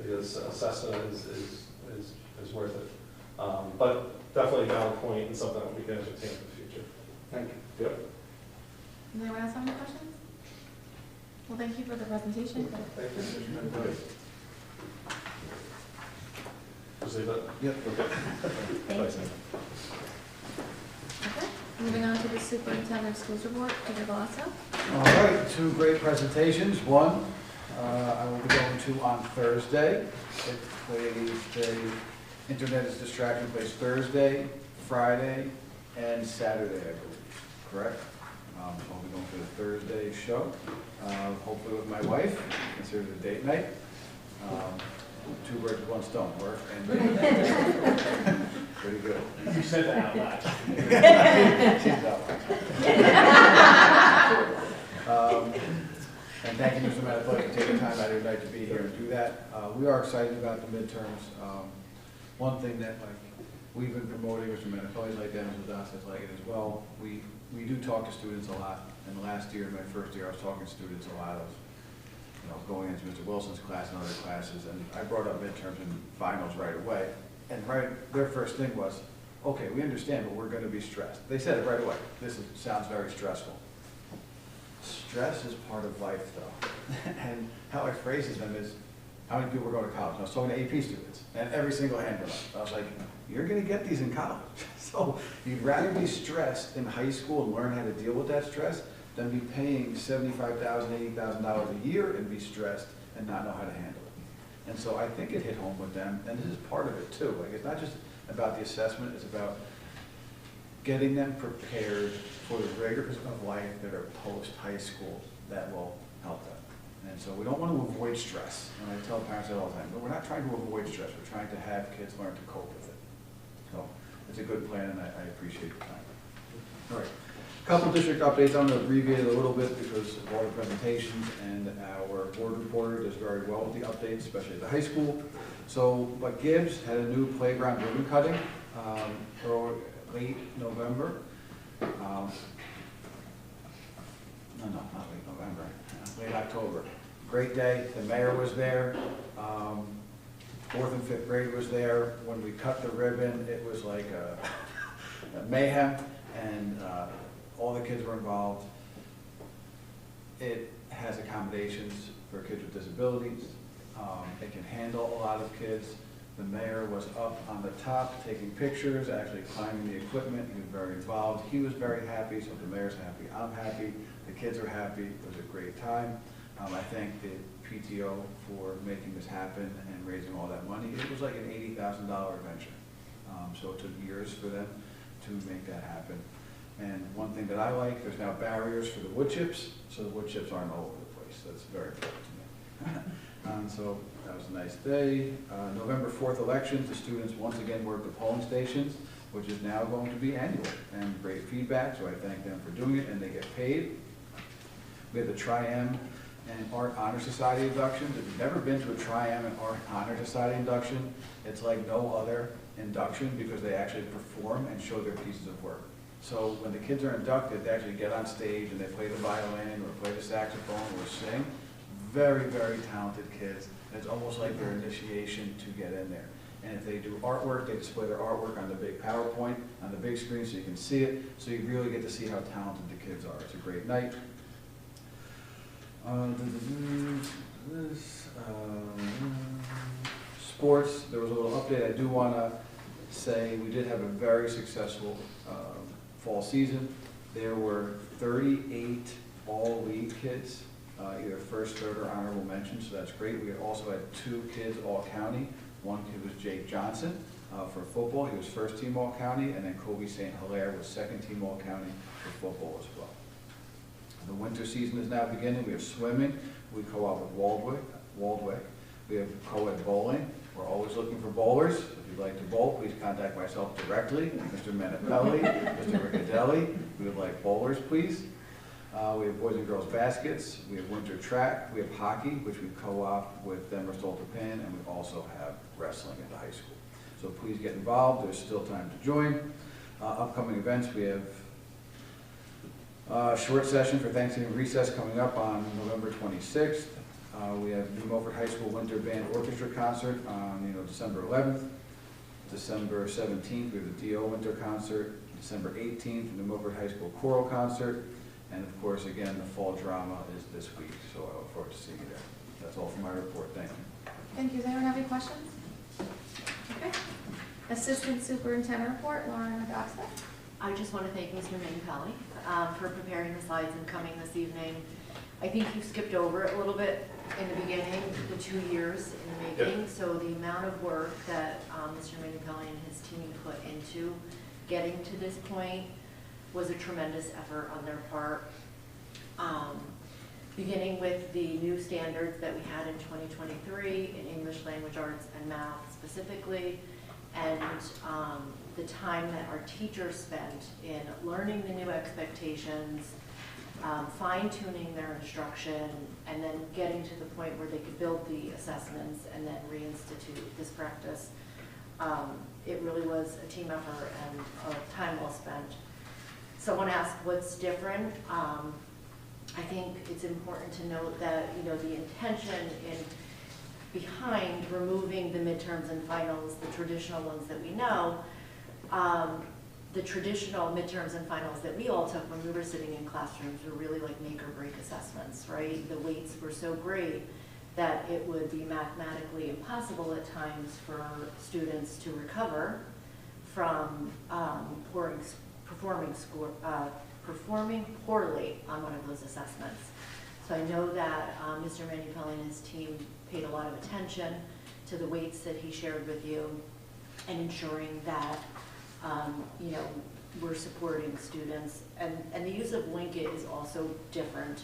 this assessment is worth it. But definitely a valid point and something that we can entertain in the future. Thank you. Yep. Does anyone else have any questions? Well, thank you for the presentation. Thank you. Just leave that? Yep. Okay. Thank you. Okay, moving on to the superintendent of schools report, Peter Galasso. All right, two great presentations. One, I will be going to on Thursday. It plays, the Internet is Distraction plays Thursday, Friday, and Saturday, I believe, correct? So I'll be going to the Thursday show, hopefully with my wife, consider it a date night. Two birds with one stone, work and pretty good. You said that out loud. She's out. And thank you, Mr. Manapulli, for taking time out of your night to be here and do that. We are excited about the midterms. One thing that we've been promoting, Mr. Manapulli like that, Mrs. Dossett like it as well. We do talk to students a lot. And last year, my first year, I was talking to students a lot. I was going into Mr. Wilson's class and other classes, and I brought up midterms and finals right away. And their first thing was, okay, we understand, but we're going to be stressed. They said it right away. Sounds very stressful. Stress is part of life, though. And how I phrase it to them is, how many people are going to college? And I was talking to AP students, and every single hand went up. I was like, you're going to get these in college. So you'd rather be stressed in high school and learn how to deal with that stress than be paying $75,000, $80,000 a year and be stressed and not know how to handle it. And so I think it hit home with them, and this is part of it too. Like, it's not just about the assessment, it's about getting them prepared for the rigors of life that are post-high school that will help them. And so we don't want to avoid stress. And I tell parents that all the time, but we're not trying to avoid stress, we're trying to have kids learn to cope with it. So it's a good plan, and I appreciate your time. All right. Couple district updates. I'm going to abbreviate it a little bit because of all the presentations, and our board reporter does very well with the updates, especially at the high school. So, but Gibbs had a new playground ribbon cutting late November. No, not late November, late October. Great day. The mayor was there. 4th and 5th grade was there. When we cut the ribbon, it was like a mayhem, and all the kids were involved. It has accommodations for kids with disabilities. It can handle a lot of kids. The mayor was up on the top taking pictures, actually climbing the equipment. He was very involved. He was very happy, so the mayor's happy. I'm happy. The kids are happy. It was a great time. I thank the PTO for making this happen and raising all that money. It was like an $80,000 adventure. So it took years for them to make that happen. And one thing that I like, there's now barriers for the wood chips, so the wood chips aren't all over the place. That's very important to me. So that was a nice day. November 4th elections, the students once again worked the polling stations, which is now going to be annual, and great feedback, so I thank them for doing it, and they get paid. We have the Tri-M and Art Honor Society inductions. If you've never been to a Tri-M and Art Honor Society induction, it's like no other induction because they actually perform and show their pieces of work. So when the kids are inducted, they actually get on stage and they play the violin or play the saxophone or sing. Very, very talented kids. It's almost like their initiation to get in there. And if they do artwork, they display their artwork on the big PowerPoint, on the big screen so you can see it. So you really get to see how talented the kids are. It's a great night. Sports, there was a little update. I do want to say we did have a very successful fall season. There were 38 all-league kids, either first, third, or honorable mention, so that's great. We also had 2 kids all-county. One kid was Jake Johnson for football. He was first team all-county, and then Kobe St. Hilaire was second team all-county for football as well. The winter season is now beginning. We have swimming. We co-op with Waldwick. We have co-ed bowling. We're always looking for bowlers. If you'd like to bowl, please contact myself directly, Mr. Menapelli, Mr. Riccadelli. We would like bowlers, please. We have boys and girls baskets. We have winter track. We have hockey, which we co-op with Denver Stolterpan, and we also have wrestling at the high school. So please get involved. There's still time to join. Upcoming events, we have Short session for Thanksgiving recess coming up on November 26th. We have New Milford High School Winter Band Orchestra Concert on, December 11th. December 17th, we have the DO Winter Concert. December 18th, New Milford High School Choral Concert. And of course, again, the fall drama is this week, so I look forward to seeing you there. That's all for my report. Thank you. Thank you. Does anyone have any questions? Okay. Assistant Superintendent Report, Lauren Doxler. I just want to thank Mr. Minipelli for preparing the slides and coming this evening. I think you skipped over it a little bit in the beginning, the 2 years in the making. Yep. So the amount of work that Mr. Minipelli and his team put into getting to this point was a tremendous effort on their part. Beginning with the new standards that we had in 2023 in English, language arts, and math specifically, and the time that our teachers spent in learning the new expectations, fine-tuning their instruction, and then getting to the point where they could build the assessments and then reinstitute this practice. It really was a team effort and a time well spent. Someone asked what's different. I think it's important to note that the intention behind removing the midterms and finals, the traditional ones that we know, the traditional midterms and finals that we all took when we were sitting in classrooms were really like make or break assessments, right? The weights were so great that it would be mathematically impossible at times for students to recover from performing poorly on one of those assessments. So I know that Mr. Minipelli and his team paid a lot of attention to the weights that he shared with you and ensuring that we're supporting students. And the use of Linkit is also different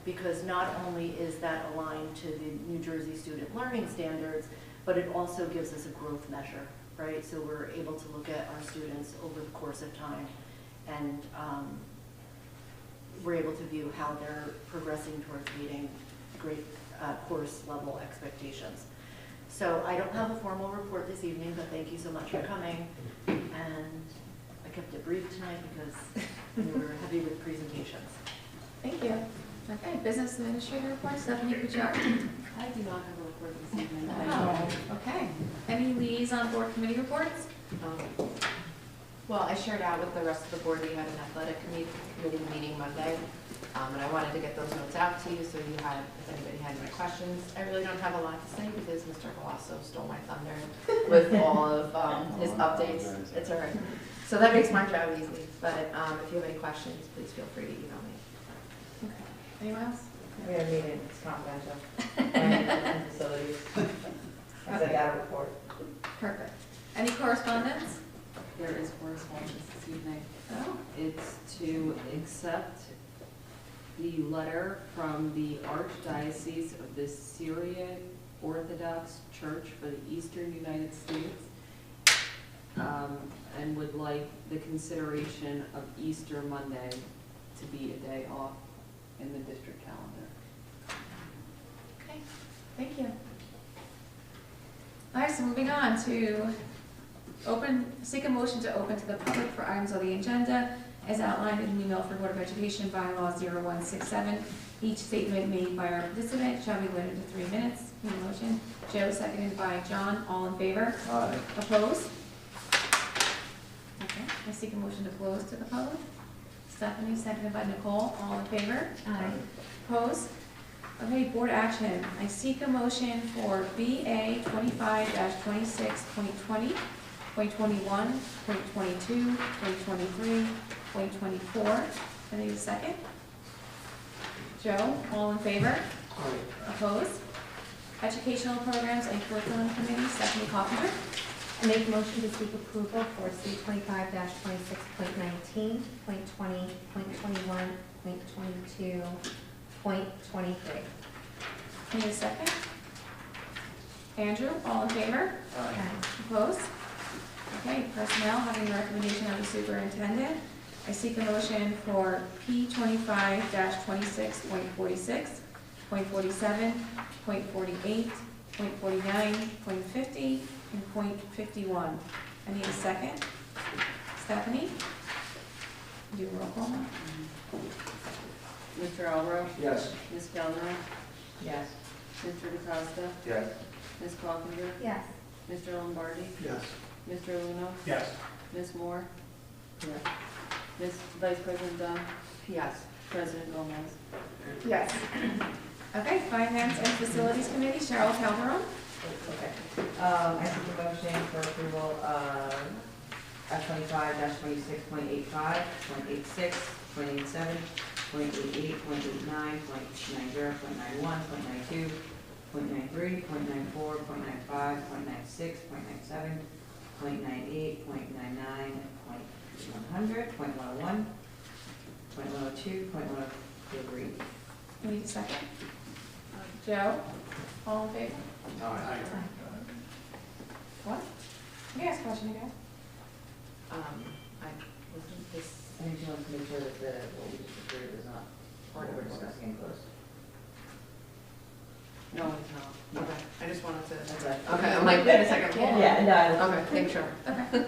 because not only is that aligned to the New Jersey student learning standards, but it also gives us a growth measure, right? So we're able to look at our students over the course of time and we're able to view how they're progressing towards meeting great course level expectations. So I don't have a formal report this evening, but thank you so much for coming. And I kept it brief tonight because we were heavy with presentations. Thank you. Okay, Business Administrator Report, Stephanie Kuchar. I do not have a report this evening. Oh, okay. Any liaison board committee reports? Well, I shared out with the rest of the board, we had an athletic committee meeting Monday, and I wanted to get those notes out to you so you had, if anybody had any questions. I really don't have a lot to say because Mr. Galasso stole my thunder with all of his updates. It's all right. So that makes my job easy, but if you have any questions, please feel free to email me. Okay. Anyone else? We had a meeting, it's confidential. And facilities. I said that report. Perfect. Any correspondence? There is correspondence this evening. Oh. It's to accept the letter from the Archdiocese of the Syrian Orthodox Church for the Eastern United States, and would like the consideration of Easter Monday to be a day off in the district calendar. Okay, thank you. All right, so moving on to seek a motion to open to the public for items on the agenda as outlined in the New Milford Board of Education bylaw 0167. Each statement made by our participant shall be limited to 3 minutes. Need a motion? Joe, seconded by John. All in favor? Aye. Opposed? Okay, I seek a motion to close to the public. Stephanie, seconded by Nicole. All in favor? Aye. Opposed? Okay, board action. I seek a motion for BA 25-26.20, .21, .22, .23, .24. I need a second. Joe, all in favor? Opposed? Educational Programs and Curriculum Committee, Stephanie Carpenter. I make a motion to seek approval for C25-26.19, .20, .21, .22, .23. Need a second? Andrew, all in favor? Aye. Opposed? Okay, personnel, having the recommendation of the superintendent, I seek a motion for P25-26.46, .47, .48, .49, .50, and .51. I need a second. Stephanie? Do a roll call. Mr. Albro? Yes. Ms. Calderon? Yes. Mr. DeCosta? Yes. Ms. Coffinger? Yes. Mr. Lombardi? Yes. Mr. Luna? Yes. Ms. Moore? Ms. Vice President Dunn? Yes. President Gomez? Yes. Okay, Finance and Facilities Committee, Cheryl Calderon. Okay. I take a motion for approval of F25-26.85, .86, .87, .88, .89, .90, .91, .92, .93, .94, .95, .96, .97, .98, .99, .100, .101, .102, .103. We need a second. Joe, all in favor? Aye. What? Can you ask a question again? I wasn't this, I just wanted to make sure that what we just approved is not part of what we're discussing in close. No, it's not. Okay, I just wanted to. Okay. Okay, I'm like, wait a second. Yeah, no. Okay, make sure. Okay.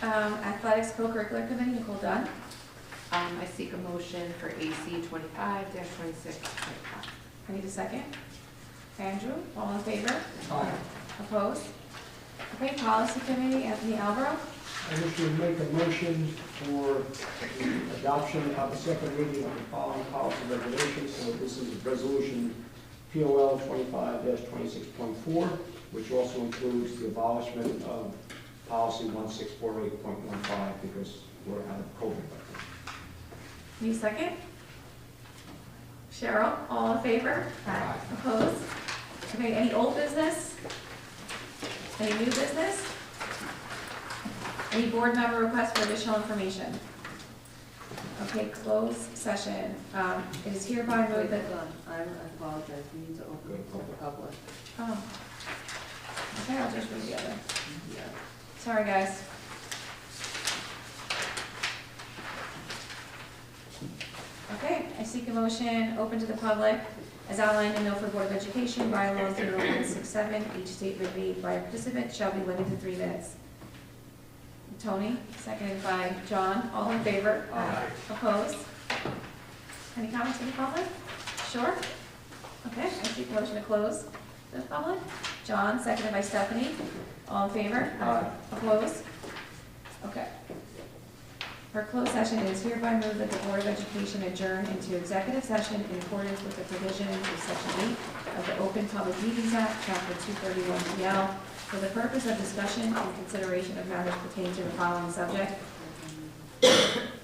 Athletics Co-Curricular Committee, Nicole Dunn. I seek a motion for AC 25-26.5. I need a second. Andrew, all in favor? Aye. Opposed? Okay, Policy Committee, Anthony Albro. I wish to make a motion for the adoption of the second reading of the following policy regulations. So this is resolution POL 25-26.4, which also includes the abolishment of policy 1648.15 because we're out of COVID. Need a second? Cheryl, all in favor? Aye. Opposed? Okay, any old business? Any new business? Any board member requests for additional information? Okay, closed session. It is hereby moved that, I apologize, we need to open it to the public. oh. Okay, I'll just read the other. Sorry, guys. Okay, I seek a motion open to the public as outlined in Milford Board of Education bylaws 0167. Each statement made by a participant shall be limited to 3 minutes. Tony, seconded by John. All in favor? Aye. Opposed? Any comments from the public? Sure? Okay, I seek a motion to close the public. John, seconded by Stephanie. All in favor? Aye. Opposed? Okay. For closed session, it is hereby moved that the Board of Education adjourn into executive session in accordance with the provisions of Section 8 of the Open Public Meetings Act, Chapter 231 PL, for the purpose of discussion and consideration of matters pertaining to the following subject: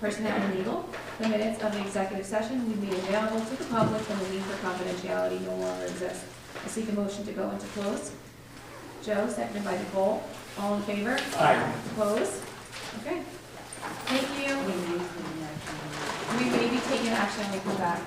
personnel and legal. The minutes of the executive session will be made available to the public when the need for confidentiality no longer exists. I seek a motion to go into closed. Joe, seconded by Nicole. All in favor? Aye. Opposed? Okay. Thank you. We may be taking action when we come back.